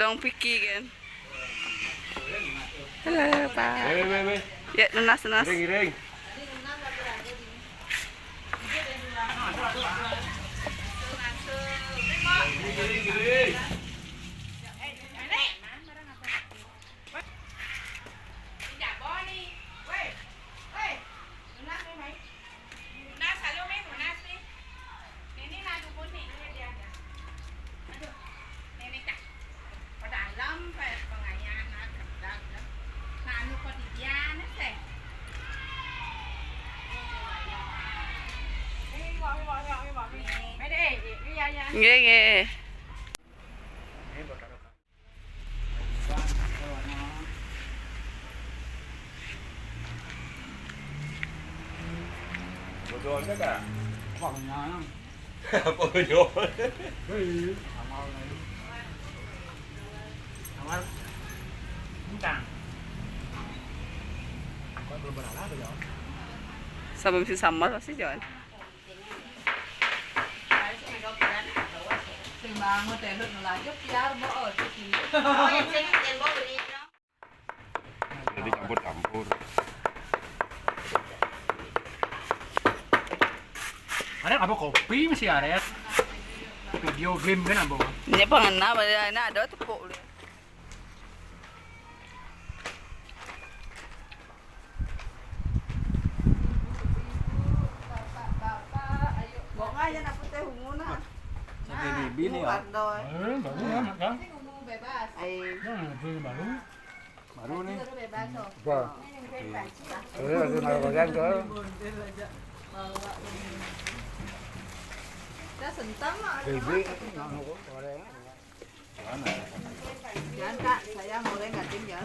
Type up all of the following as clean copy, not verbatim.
dong Piki kan. Halo Pak. Ya nenas. Ring. Nggih. Bodolnya kak? Pangnya. Bodol. Amal nih. Amal. Bukan. Kau belum pernah tuh ya? Sama si Samal pasti Jon. Bangun tehut ngelajak biar bawa cuci. Oh, yang saya yang bawa beli. Jadi campur. Ada apa kopi masih ada? Video game kan apa? Nya pangana ada tepuk. Bong aja nak putih humuna. Sampai bibi nih ya. Baru amat kan? Bebas. Baru nih. Bebas tuh. Kita sentam lah. Jangan Kak, saya mulai nggak tinggal.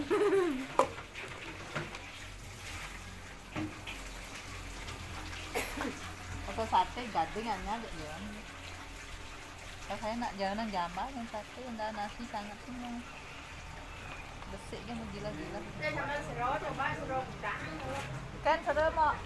Atau sate gading aja ya. Saya nak jangan jambal yang sate yang nasi sangat kenyang. Besiknya mau gila-gila. Kan sudah mau.